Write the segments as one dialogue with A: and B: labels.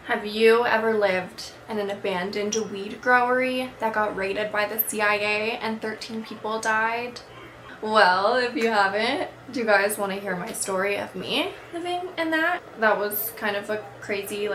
A: Have you ever lived in an abandoned weed growery that got raided by the CIA and 13 people died? Well, if you haven't, do you guys want to hear my story of me living in that? That was kind of a crazy,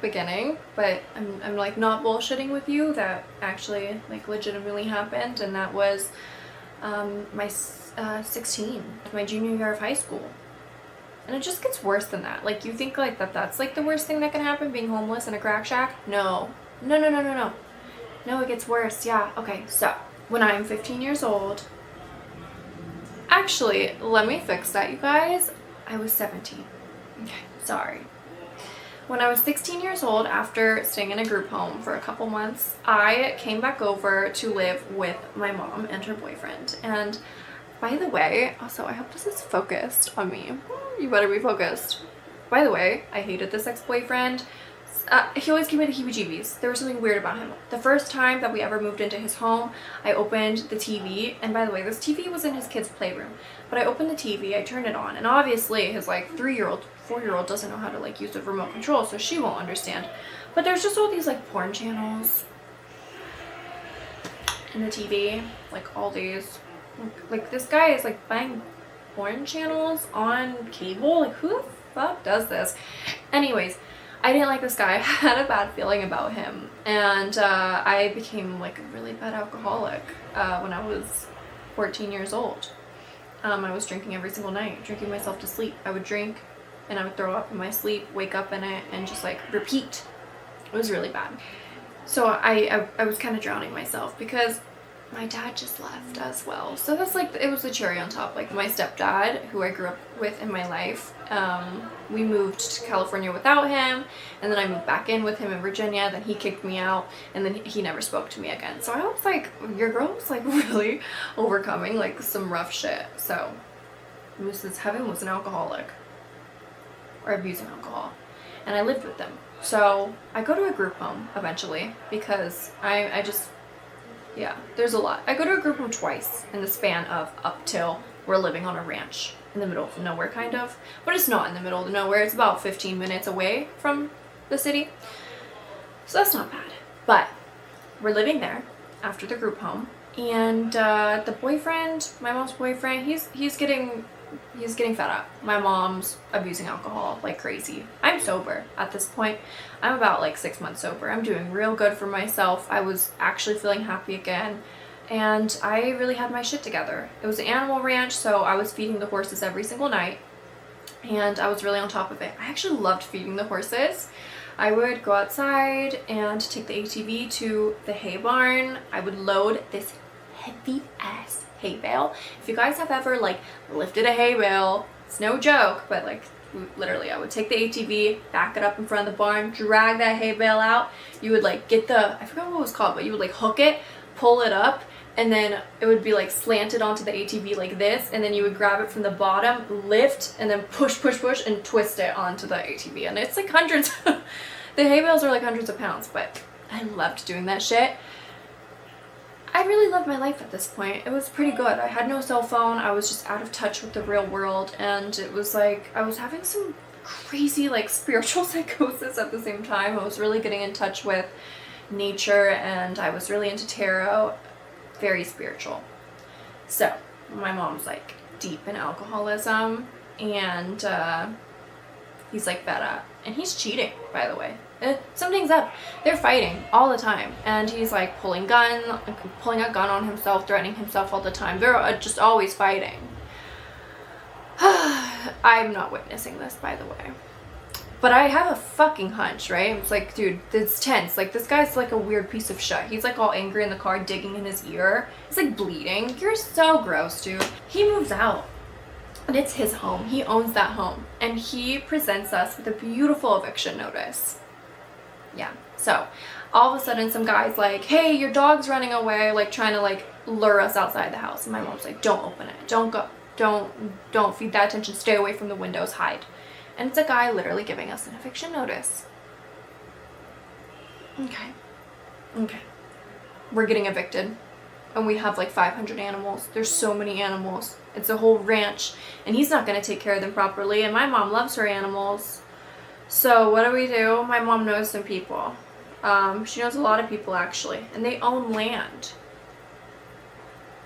A: beginning, but I'm like not bullshitting with you. That actually, legitimately happened, and that was my 16, my junior year of high school. And it just gets worse than that. Like, you think that's the worst thing that can happen, being homeless in a crack shack? No. No, no, no, no, no. No, it gets worse. Yeah. Okay, so when I'm 15 years old, actually, let me fix that, you guys. I was 17. Okay, sorry. When I was 16 years old, after staying in a group home for a couple months, I came back over to live with my mom and her boyfriend. And by the way, also, I hope this is focused on me. You better be focused. By the way, I hated this ex-boyfriend. He always gave me the heebie-jeebies. There was something weird about him. The first time that we ever moved into his home, I opened the TV, and by the way, this TV was in his kid's playroom, but I opened the TV, I turned it on, and obviously his 3-year-old, 4-year-old doesn't know how to use the remote control, so she won't understand. But there's just all these porn channels in the TV, all these. This guy is buying porn channels on cable. Who the fuck does this? Anyways, I didn't like this guy. I had a bad feeling about him, and I became a really bad alcoholic when I was 14 years old. I was drinking every single night, drinking myself to sleep. I would drink and I would throw up in my sleep, wake up in it, and just repeat. It was really bad. So I was kind of drowning myself because my dad just left as well. So that's it was the cherry on top. My stepdad, who I grew up with in my life, we moved to California without him, and then I moved back in with him in Virginia, then he kicked me out, and then he never spoke to me again. So I was your girl was really overcoming some rough shit. So Mrs. Heaven was an alcoholic, or abusing alcohol, and I lived with them. So I go to a group home eventually because I just, yeah, there's a lot. I go to a group home twice in the span of up till we're living on a ranch in the middle of nowhere, kind of. But it's not in the middle of nowhere. It's about 15 minutes away from the city. So that's not bad. But we're living there after the group home. And the boyfriend, my mom's boyfriend, he's getting fed up. My mom's abusing alcohol like crazy. I'm sober at this point. I'm about 6 months sober. I'm doing real good for myself. I was actually feeling happy again, and I really had my shit together. It was an animal ranch, so I was feeding the horses every single night, and I was really on top of it. I actually loved feeding the horses. I would go outside and take the ATV to the hay barn. I would load this heavy ass hay bale. If you guys have ever lifted a hay bale, it's no joke, but literally I would take the ATV, back it up in front of the barn, drag that hay bale out. You would get I forgot what it was called, but you would hook it, pull it up, and then it would be slanted onto the ATV like this, and then you would grab it from the bottom, lift, and then push, and twist it onto the ATV. And it's hundreds. The hay bales are hundreds of pounds, but I loved doing that shit. I really loved my life at this point. It was pretty good. I had no cell phone. I was just out of touch with the real world, and it was I was having some crazy spiritual psychosis at the same time. I was really getting in touch with nature, and I was really into tarot. Very spiritual. So my mom's deep in alcoholism, and he's fed up, and he's cheating, by the way. Something's up. They're fighting all the time, and he's pulling a gun on himself, threatening himself all the time. They're just always fighting. I'm not witnessing this, by the way, but I have a fucking hunch, right? It's dude, it's tense. This guy's a weird piece of shit. He's all angry in the car, digging in his ear. He's bleeding. You're so gross, dude. He moves out, and it's his home. He owns that home, and he presents us with a beautiful eviction notice. Yeah, so all of a sudden some guy's hey, your dog's running away, trying to lure us outside the house. And my mom's don't open it, don't go, don't feed that attention, stay away from the windows, hide. And it's a guy literally giving us an eviction notice. Okay, we're getting evicted, and we have 500 animals. There's so many animals. It's a whole ranch, and he's not going to take care of them properly, and my mom loves her animals. So what do? My mom knows some people. She knows a lot of people actually, and they own land.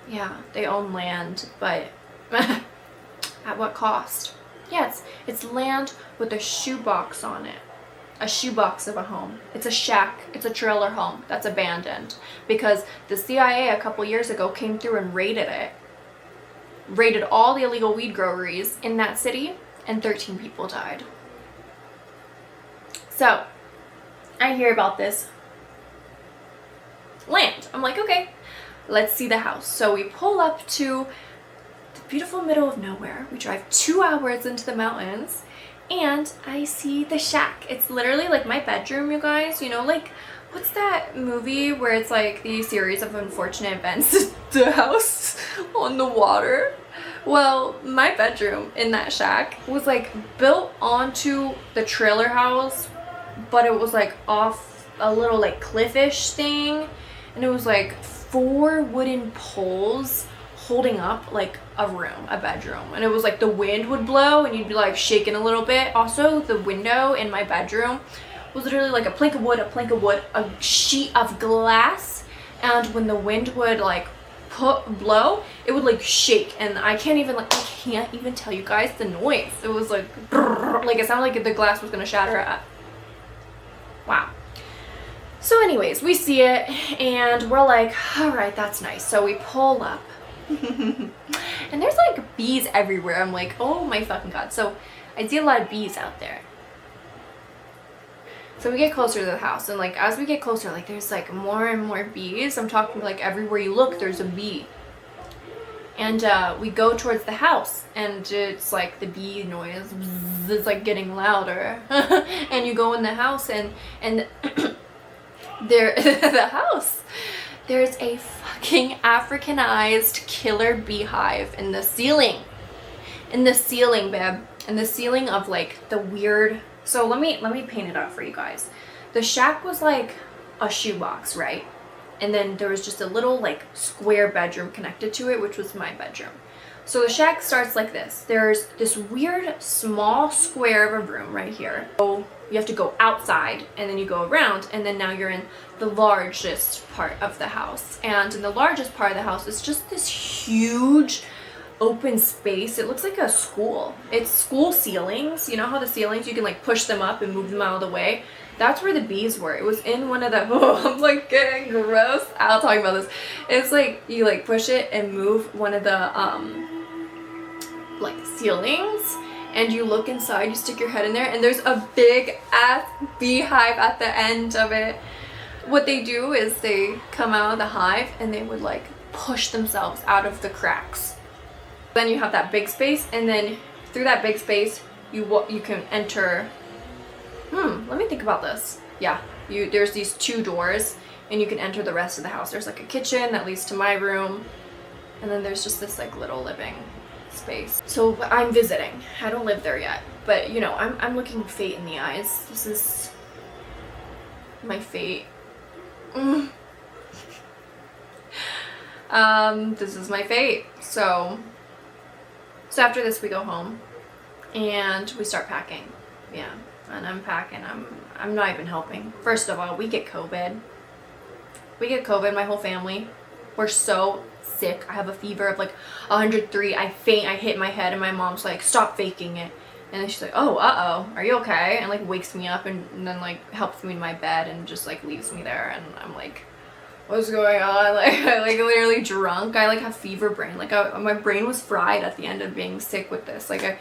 A: Yeah, they own land, but at what cost? Yeah, it's land with a shoebox on it. A shoebox of a home. It's a shack. It's a trailer home that's abandoned because the CIA a couple years ago came through and raided it. Raided all the illegal weed groweries in that city, and 13 people died. So, I hear about this land. I'm like, okay, let's see the house. So we pull up to the beautiful middle of nowhere. We drive 2 hours into the mountains, and I see the shack. It's literally like my bedroom, you guys. You know, like, what's that movie where it's like these series of unfortunate events? The house on the water. Well, my bedroom in that shack was like built onto the trailer house, but it was like off a little like cliffish thing, and it was like 4 wooden poles holding up like a room, a bedroom, and it was like the wind would blow and you'd be like shaking a little bit. Also, the window in my bedroom was literally like a plank of wood, a sheet of glass, and when the wind would like blow, it would like shake, and I can't even tell you guys the noise. It was like brrr, like it sounded like the glass was gonna shatter. Wow. So anyways, we see it and we're like, all right, that's nice. So we pull up and there's like bees everywhere. I'm like, oh my fucking god. So I see a lot of bees out there. So we get closer to the house, and like as we get closer, like there's like more and more bees. I'm talking like everywhere you look there's a bee. And we go towards the house, and it's like the bee noise is like getting louder. And you go in the house, and there the house, there's a fucking Africanized killer beehive in the ceiling. In the ceiling, babe. In the ceiling of like the weird. So let me paint it out for you guys. The shack was like a shoebox, right? And then there was just a little like square bedroom connected to it, which was my bedroom. So the shack starts like this. There's this weird small square of a room right here. So you have to go outside, and then you go around, and then now you're in the largest part of the house. And in the largest part of the house is just this huge open space. It looks like a school. It's school ceilings. You know how the ceilings, you can like push them up and move them out of the way? That's where the bees were. It was in one of the, oh, I'm like getting gross. I'll talk about this. It's like you like push it and move one of the like ceilings, and you look inside, you stick your head in there, and there's a big ass beehive at the end of it. What they do is they come out of the hive and they would like push themselves out of the cracks. Then you have that big space, and then through that big space you can enter. Let me think about this. Yeah, there's these 2 doors, and you can enter the rest of the house. There's like a kitchen that leads to my room, and then there's just this like little living space. So I'm visiting. I don't live there yet, but you know, I'm looking fate in the eyes. This is my fate. This is my fate. So after this we go home and we start packing. Yeah, and I'm packing. I'm not even helping. First of all, we get COVID. My whole family. We're so sick. I have a fever of like 103. I faint. I hit my head, and my mom's like, stop faking it. And then she's like, oh, are you okay? And like wakes me up, and then like helps me in my bed and just like leaves me there. And I'm like, what's going on? Like I like literally drunk. I like have fever brain. Like my brain was fried at the end of being sick with this. Like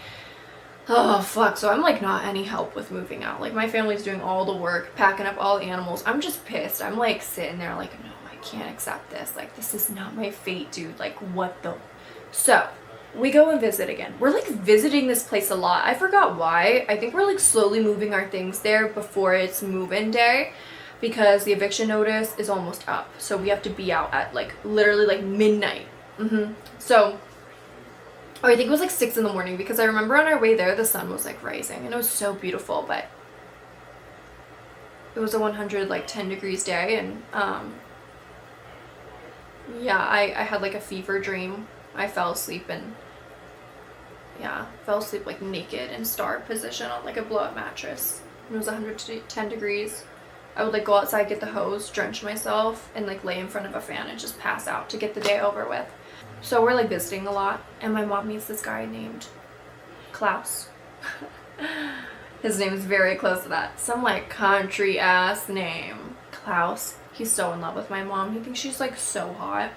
A: oh fuck. So I'm like not any help with moving out. Like my family's doing all the work, packing up all the animals. I'm just pissed. I'm like sitting there like, no, I can't accept this. Like this is not my fate, dude. Like what the. So we go and visit again. We're like visiting this place a lot. I forgot why. I think we're like slowly moving our things there before it's move-in day, because the eviction notice is almost up. So we have to be out at like literally like midnight. So, or I think it was like 6 in the morning, because I remember on our way there the sun was like rising and it was so beautiful, but it was a 110 degrees day, and yeah, I had like a fever dream. I fell asleep, and yeah, fell asleep like naked in star position on like a blow-up mattress. It was 110 degrees. I would like go outside, get the hose, drench myself, and like lay in front of a fan and just pass out to get the day over with. So we're like visiting a lot, and my mom meets this guy named Klaus. His name is very close to that. Some like country ass name. Klaus. He's so in love with my mom. He thinks she's like so hot.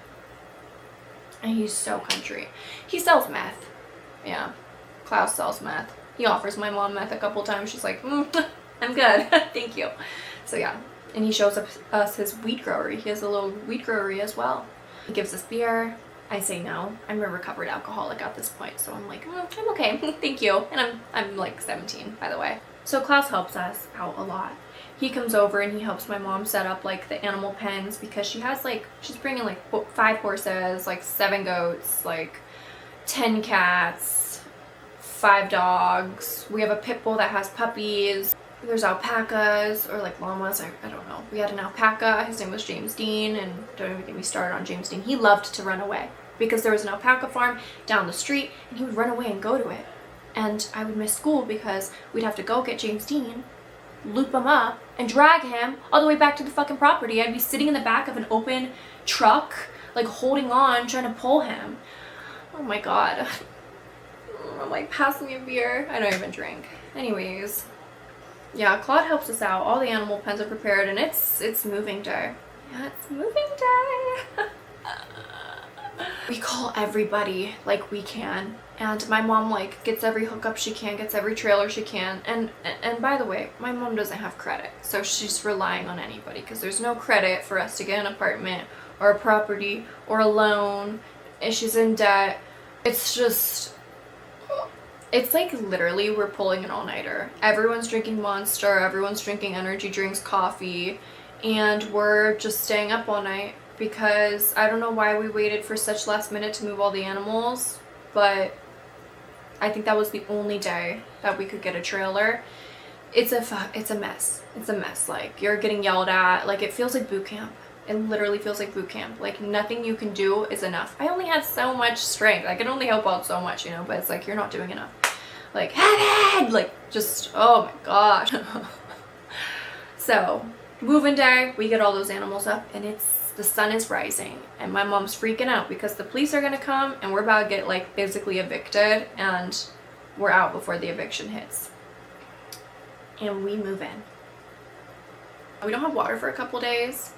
A: And he's so country. He sells meth. Yeah. Klaus sells meth. He offers my mom meth a couple times. She's like, I'm good. Thank you. So yeah. And he shows us his wheat growery. He has a little wheat growery as well. He gives us beer. I say no. I'm a recovered alcoholic at this point, so I'm like, I'm okay. Thank you. And I'm like 17, by the way. So Klaus helps us out a lot. He comes over and he helps my mom set up like the animal pens, because she has like, she's bringing like 5 horses, like 7 goats, like 10 cats, 5 dogs. We have a pit bull that has puppies. There's alpacas or like llamas. I don't know. We had an alpaca. His name was James Dean, and don't even get me started on James Dean. He loved to run away because there was an alpaca farm down the street, and he would run away and go to it. And I would miss school because we'd have to go get James Dean, loop him up, and drag him all the way back to the fucking property. I'd be sitting in the back of an open truck, like holding on, trying to pull him. Oh my god. I'm like, pass me a beer. I don't even drink. Anyways. Yeah, Claude helps us out. All the animal pens are prepared, and it's moving day. Yeah, it's moving day. We call everybody like we can, and my mom like gets every hookup she can, gets every trailer she can, and by the way, my mom doesn't have credit, so she's relying on anybody because there's no credit for us to get an apartment or a property or a loan, and she's in debt. It's just, it's like literally we're pulling an all-nighter. Everyone's drinking Monster, everyone's drinking energy drinks, coffee, and we're just staying up all night because I don't know why we waited for such last minute to move all the animals, but I think that was the only day that we could get a trailer. It's a mess. It's a mess. Like, you're getting yelled at. Like, it feels like boot camp. It literally feels like boot camp. Like, nothing you can do is enough. I only had so much strength. I can only help out so much, you know, but it's like, you're not doing enough. Like, heaven! Like, just, oh my gosh. So, moving day, we get all those animals up, and the sun is rising, and my mom's freaking out because the police are gonna come, and we're about to get, like, physically evicted, and we're out before the eviction hits. And we move in. We don't have water for a couple days.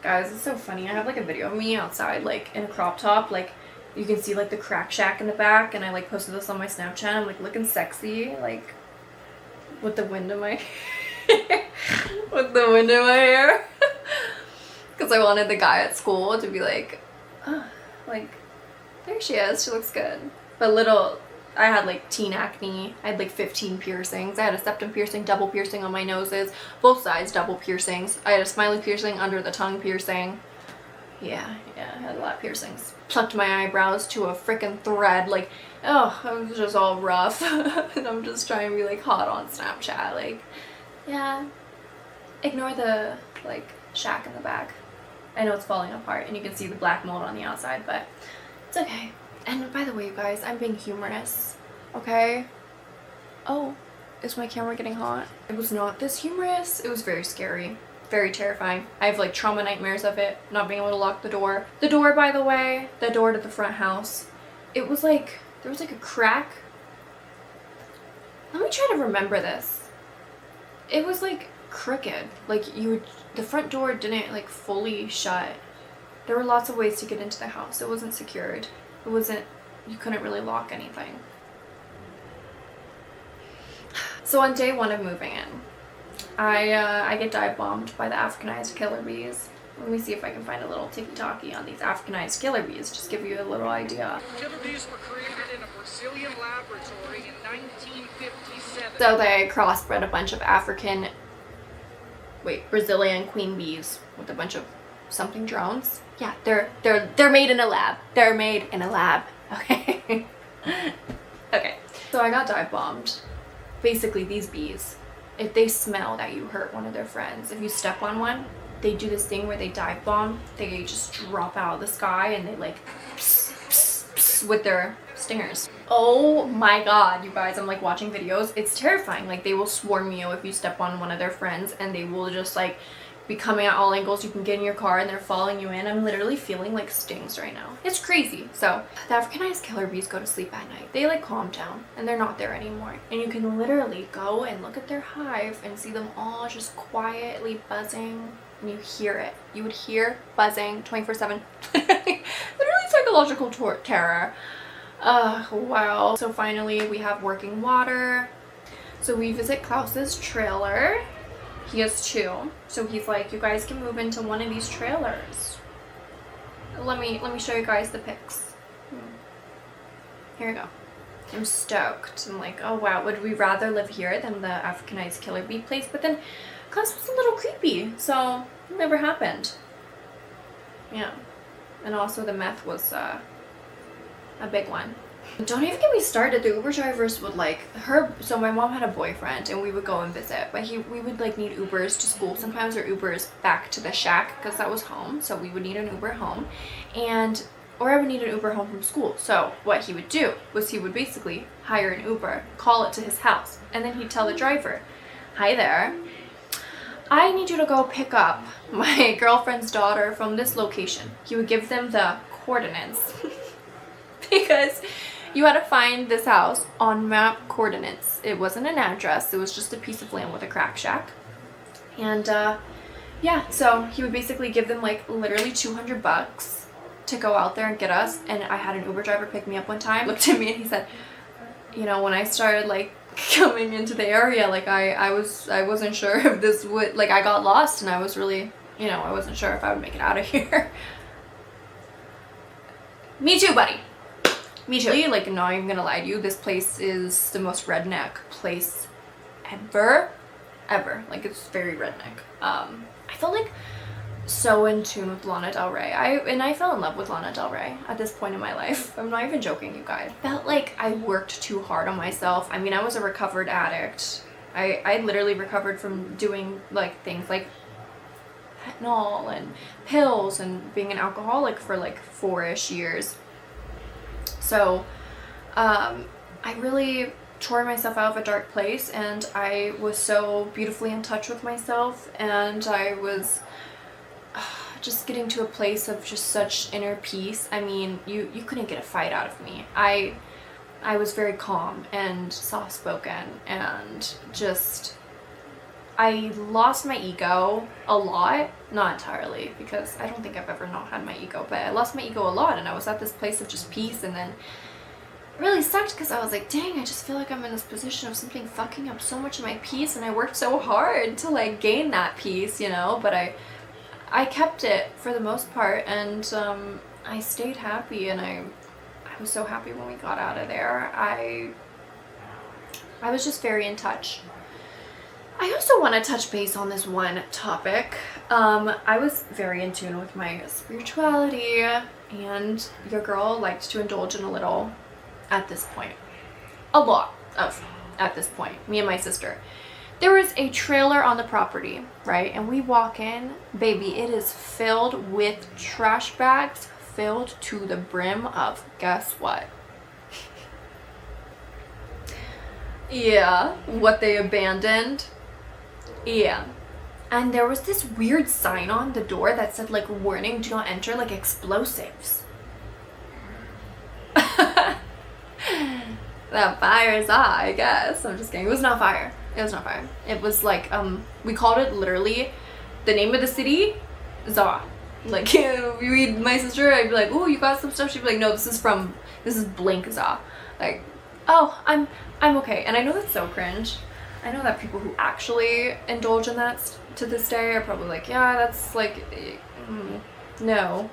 A: Guys, it's so funny. I have like a video of me outside, like in a crop top, like you can see like the crack shack in the back, and I like posted this on my Snapchat. I'm like looking sexy, like with the wind in my with the wind in my hair. Because I wanted the guy at school to be like, oh, like, there she is, she looks good. But I had like teen acne. I had like 15 piercings. I had a septum piercing, double piercing on my noses, both sides double piercings. I had a smiley piercing, under the tongue piercing. Yeah, I had a lot of piercings. Plucked my eyebrows to a freaking thread. Like, oh, it was just all rough. And I'm just trying to be like hot on Snapchat. Like, yeah, ignore the like shack in the back. I know it's falling apart and you can see the black mold on the outside, but it's okay. And by the way, you guys, I'm being humorous, okay? Oh, is my camera getting hot? It was not this humorous. It was very scary, very terrifying. I have like trauma nightmares of it, not being able to lock the door. The door, by the way, the door to the front house, it was like, there was like a crack. Let me try to remember this. It was like crooked. Like the front door didn't like fully shut. There were lots of ways to get into the house. It wasn't secured. You couldn't really lock anything. So on day 1 of moving in, I get dive bombed by the Africanized killer bees. Let me see if I can find a little ticky-tacky on these Africanized killer bees, just give you a little idea.
B: Killer bees were created in a Brazilian laboratory in 1957.
A: So they crossbred a bunch of Brazilian queen bees with a bunch of something drones. Yeah, they're made in a lab. They're made in a lab. Okay. Okay. So I got dive bombed. Basically, these bees, if they smell that you hurt one of their friends, if you step on one, they do this thing where they dive bomb. They just drop out of the sky and they like pss, pss, pss, with their stingers. Oh my god, you guys, I'm like watching videos. It's terrifying. Like, they will swarm you if you step on one of their friends, and they will just like be coming at all angles. You can get in your car and they're following you in. I'm literally feeling like stings right now. It's crazy. So the Africanized killer bees go to sleep at night. They like calm down and they're not there anymore. And you can literally go and look at their hive and see them all just quietly buzzing. And you hear it. You would hear buzzing 24/7. Literally psychological terror. Wow. So finally we have working water. So we visit Klaus's trailer. He has 2. So he's like, you guys can move into one of these trailers. Let me show you guys the pics. Here we go. I'm stoked. I'm like, oh wow, would we rather live here than the Africanized killer bee place? But then Klaus was a little creepy, so it never happened. Yeah. And also the meth was a big one. Don't even get me started. The Uber drivers would like so my mom had a boyfriend and we would go and visit, but we would like need Ubers to school sometimes, or Ubers back to the shack, because that was home. So we would need an Uber home, or I would need an Uber home from school. So what he would do was he would basically hire an Uber, call it to his house, and then he'd tell the driver, hi there, I need you to go pick up my girlfriend's daughter from this location. He would give them the coordinates because you had to find this house on map coordinates. It wasn't an address. It was just a piece of land with a crack shack. And yeah, so he would basically give them like literally $200 to go out there and get us. And I had an Uber driver pick me up one time, looked at me and he said, you know, when I started like coming into the area, like I wasn't sure if this would, like, I got lost and I was really, you know, I wasn't sure if I would make it out of here. Me too, buddy. Me too. Like, not even gonna lie to you, this place is the most redneck place ever. Like, it's very redneck. I felt like so in tune with Lana Del Rey. I fell in love with Lana Del Rey at this point in my life. I'm not even joking, you guys. Felt like I worked too hard on myself. I mean, I was a recovered addict. I literally recovered from doing like things like fentanyl and pills and being an alcoholic for like 4-ish years. So I really tore myself out of a dark place, and I was so beautifully in touch with myself, and I was just getting to a place of just such inner peace. I mean, you couldn't get a fight out of me. I was very calm and soft-spoken, and just I lost my ego a lot. Not entirely, because I don't think I've ever not had my ego, but I lost my ego a lot, and I was at this place of just peace. And then it really sucked because I was like, dang, I just feel like I'm in this position of something fucking up so much of my peace, and I worked so hard to like gain that peace, you know, but I kept it for the most part, and I stayed happy, and I was so happy when we got out of there. I was just very in touch. I also want to touch base on this one topic. I was very in tune with my spirituality, and your girl liked to indulge in a little at this point. A lot of at this point. Me and my sister. There was a trailer on the property, right? And we walk in, baby, it is filled with trash bags, filled to the brim of, guess what? Yeah, what they abandoned. Yeah. And there was this weird sign on the door that said like, warning, do not enter, like explosives. That fire is hot, I guess. I'm just kidding. It was not fire. It was not fire. It was like, we called it literally, the name of the city, Za. Like, my sister, I'd be like, oh, you got some stuff? She'd be like, no, this is blank Za. Like, oh, I'm okay. And I know that's so cringe. I know that people who actually indulge in that to this day are probably like, yeah, that's like, no.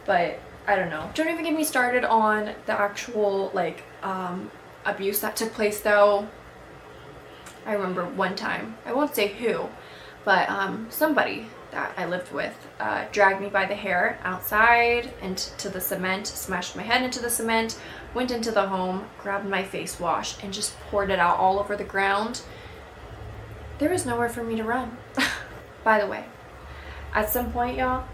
A: But I don't know. Don't even get me started on the actual like abuse that took place though. I remember one time, I won't say who, but somebody that I lived with dragged me by the hair outside into the cement, smashed my head into the cement, went into the home, grabbed my face wash, and just poured it out all over the ground. There was nowhere for me to run. By the way, at some point, y'all,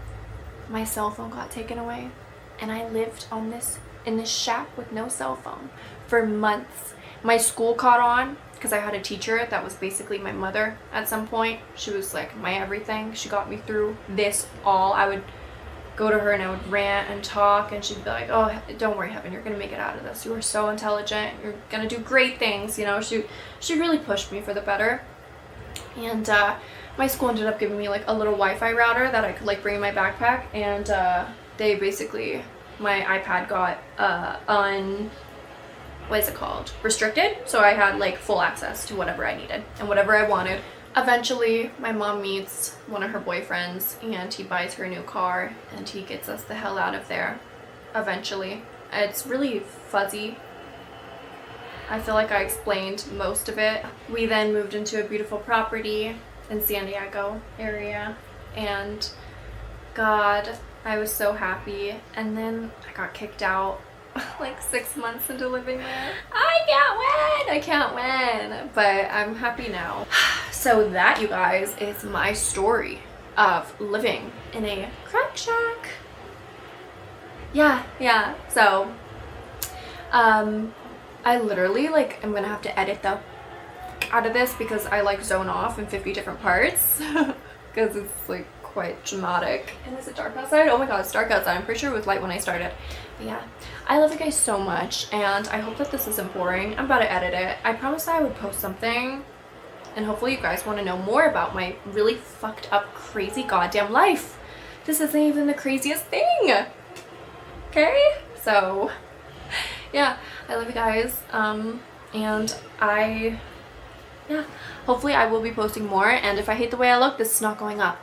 A: my cell phone got taken away, and I lived on this in this shack with no cell phone for months. My school caught on because I had a teacher that was basically my mother at some point. She was like my everything. She got me through this all. I would go to her and I would rant and talk, and she'd be like, oh, don't worry, Heaven, you're gonna make it out of this. You are so intelligent. You're gonna do great things. You know, she really pushed me for the better. And my school ended up giving me like a little Wi-Fi router that I could like bring in my backpack, and they basically, my iPad got restricted, so I had like full access to whatever I needed and whatever I wanted. Eventually my mom meets one of her boyfriends and he buys her a new car and he gets us the hell out of there eventually. It's really fuzzy. I feel like I explained most of it. We then moved into a beautiful property in San Diego area, and God, I was so happy. And then I got kicked out like 6 months into living there. I can't win, but I'm happy now. So that, you guys, is my story of living in a crack shack. Yeah. So I literally like am gonna have to edit the out of this because I like zone off in 50 different parts because it's like quite dramatic. And is it dark outside? Oh my god, it's dark outside. I'm pretty sure it was light when I started. But yeah, I love you guys so much, and I hope that this isn't boring. I'm about to edit it. I promised I would post something, and hopefully you guys want to know more about my really fucked up, crazy goddamn life. This isn't even the craziest thing. Okay? So yeah, I love you guys. And hopefully I will be posting more, and if I hate the way I look, this is not going up.